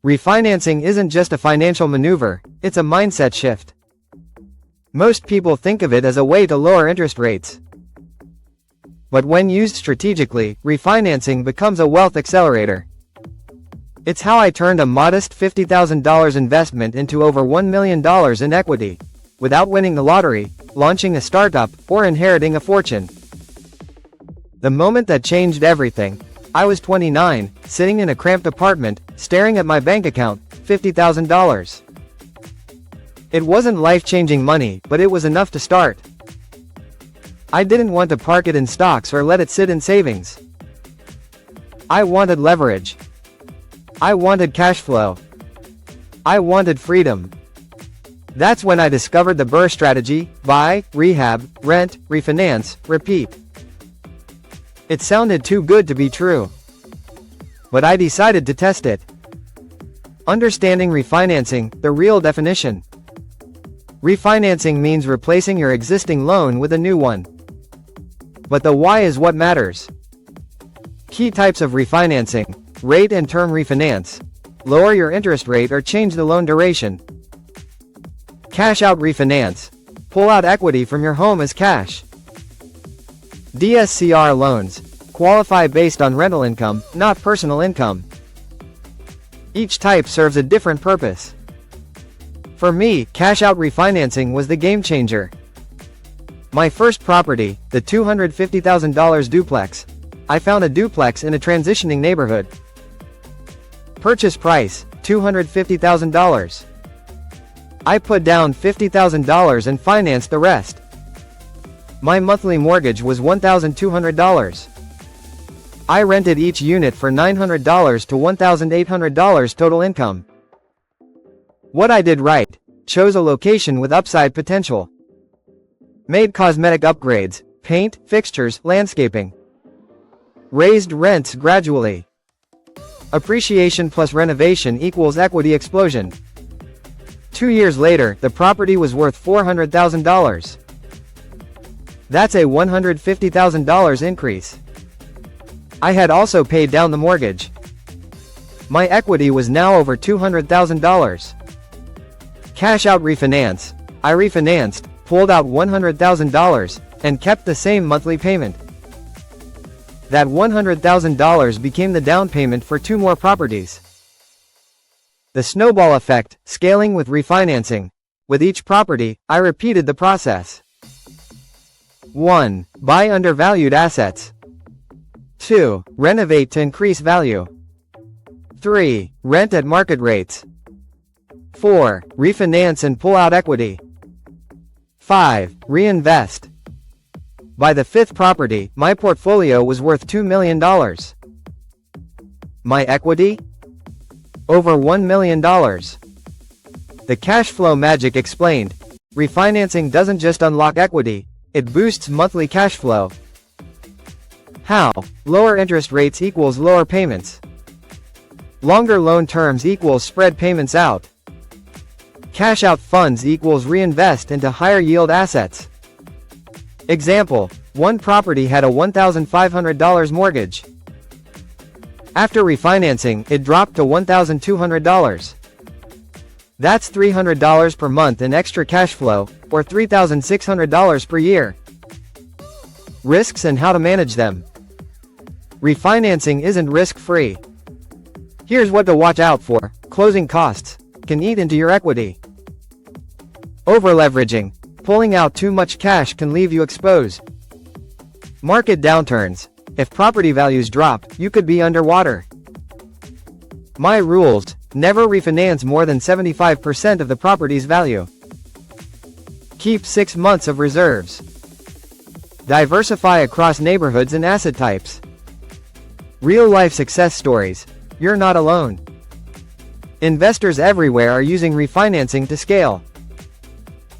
Refinancing isn't just a financial maneuver, it's a mindset shift. Most people think of it as a way to lower interest rates. But when used strategically, refinancing becomes a wealth accelerator. It's how I turned a modest $50,000 investment into over $1 million in equity, without winning the lottery, launching a startup, or inheriting a fortune. The moment that changed everything, I was 29, sitting in a cramped apartment, staring at my bank account, $50,000. It wasn't life-changing money, but it was enough to start. I didn't want to park it in stocks or let it sit in savings. I wanted leverage. I wanted cash flow. I wanted freedom. That's when I discovered the BRRRR strategy: buy, rehab, rent, refinance, repeat. It sounded too good to be true. But I decided to test it. Understanding refinancing, the real definition. Refinancing means replacing your existing loan with a new one. But the why is what matters. Key types of refinancing: rate and term refinance. Lower your interest rate or change the loan duration. Cash out refinance. Pull out equity from your home as cash. DSCR loans. Qualify based on rental income, not personal income. Each type serves a different purpose. For me, cash out refinancing was the game changer. My first property, the $250,000 duplex. I found a duplex in a transitioning neighborhood. Purchase price, $250,000. I put down $50,000 and financed the rest. My monthly mortgage was $1,200. I rented each unit for $900 to $1,800 total income. What I did right: chose a location with upside potential. Made cosmetic upgrades, paint, fixtures, landscaping. Raised rents gradually. Appreciation plus renovation equals equity explosion. 2 years later, the property was worth $400,000. That's a $150,000 increase. I had also paid down the mortgage. My equity was now over $200,000. Cash out refinance. I refinanced, pulled out $100,000, and kept the same monthly payment. That $100,000 became the down payment for 2 more properties. The snowball effect, scaling with refinancing. With each property, I repeated the process. 1. Buy undervalued assets. 2. Renovate to increase value. 3. Rent at market rates. 4. Refinance and pull out equity. 5. Reinvest. By the 5th property, my portfolio was worth $2 million. My equity? Over $1 million. The cash flow magic explained. Refinancing doesn't just unlock equity, it boosts monthly cash flow. How? Lower interest rates equals lower payments. Longer loan terms equals spread payments out. Cash out funds equals reinvest into higher yield assets. Example: one property had a $1,500 mortgage. After refinancing, it dropped to $1,200. That's $300 per month in extra cash flow, or $3,600 per year. Risks and how to manage them. Refinancing isn't risk-free. Here's what to watch out for. Closing costs can eat into your equity. Over-leveraging. Pulling out too much cash can leave you exposed. Market downturns. If property values drop, you could be underwater. My rules: never refinance more than 75% of the property's value. Keep 6 months of reserves. Diversify across neighborhoods and asset types. Real-life success stories. You're not alone. Investors everywhere are using refinancing to scale.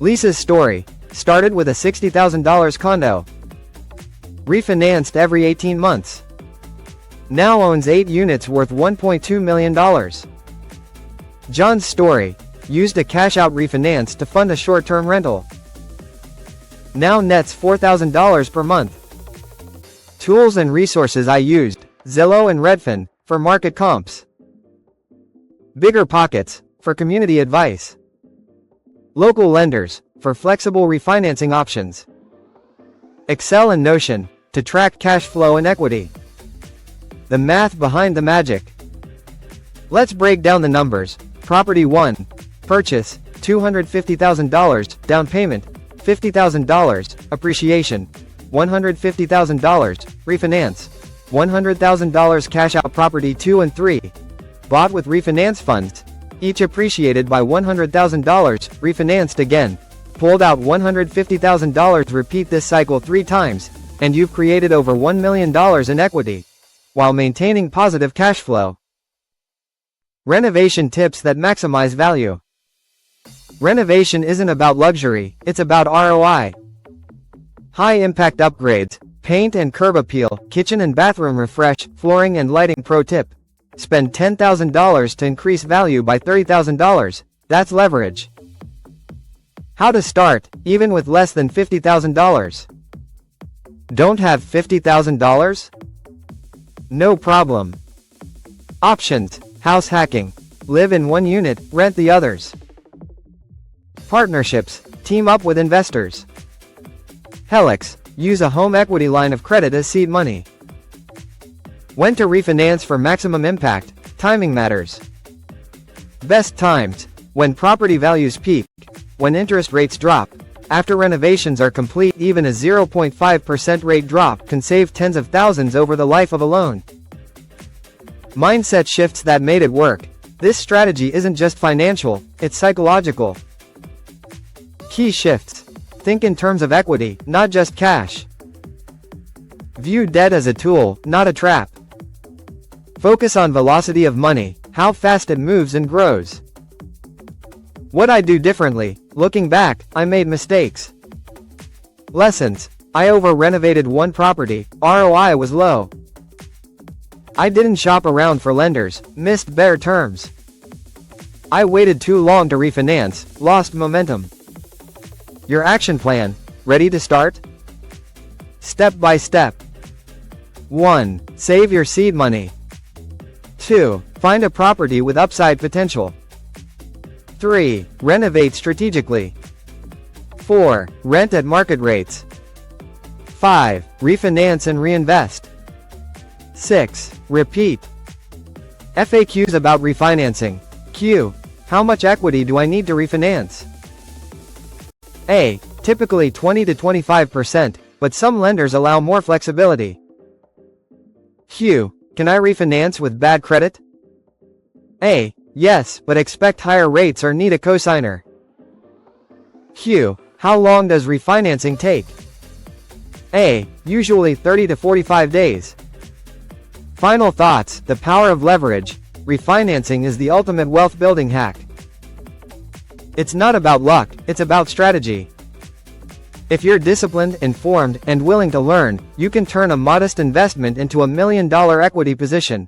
Lisa's story. Started with a $60,000 condo. Refinanced every 18 months. Now owns 8 units worth $1.2 million. John's story. Used a cash-out refinance to fund a short-term rental. Now nets $4,000 per month. Tools and resources I used: Zillow and Redfin, for market comps. Bigger pockets, for community advice. Local lenders, for flexible refinancing options. Excel and Notion, to track cash flow and equity. The math behind the magic. Let's break down the numbers. Property 1. Purchase, $250,000, down payment, $50,000, appreciation, $150,000, refinance, $100,000 cash out. Property 2 and 3. Bought with refinance funds, each appreciated by $100,000, refinanced again, pulled out $150,000. Repeat this cycle 3 times, and you've created over $1 million in equity, while maintaining positive cash flow. Renovation tips that maximize value. Renovation isn't about luxury, it's about ROI. High-impact upgrades, paint and curb appeal, kitchen and bathroom refresh, flooring and lighting. Pro tip: spend $10,000 to increase value by $30,000. That's leverage. How to start, even with less than $50,000. Don't have $50,000? No problem. Options: house hacking, live in one unit, rent the others. Partnerships, team up with investors. Helix, use a home equity line of credit as seed money. When to refinance for maximum impact, timing matters. Best times: when property values peak, when interest rates drop, after renovations are complete. Even a 0.5% rate drop can save tens of thousands over the life of a loan. Mindset shifts that made it work. This strategy isn't just financial, it's psychological. Key shifts: think in terms of equity, not just cash. View debt as a tool, not a trap. Focus on velocity of money, how fast it moves and grows. What I do differently: looking back, I made mistakes. Lessons: I over-renovated one property, ROI was low. I didn't shop around for lenders, missed better terms. I waited too long to refinance, lost momentum. Your action plan: ready to start? Step by step. 1. Save your seed money. 2. Find a property with upside potential. 3. Renovate strategically. 4. Rent at market rates. 5. Refinance and reinvest. 6. Repeat. FAQs about refinancing. Q. How much equity do I need to refinance? A. Typically 20 to 25%, but some lenders allow more flexibility. Q. Can I refinance with bad credit? A. Yes, but expect higher rates or need a cosigner. Q. How long does refinancing take? A. Usually 30 to 45 days. Final thoughts: the power of leverage. Refinancing is the ultimate wealth building hack. It's not about luck, it's about strategy. If you're disciplined, informed, and willing to learn, you can turn a modest investment into $1 million equity position.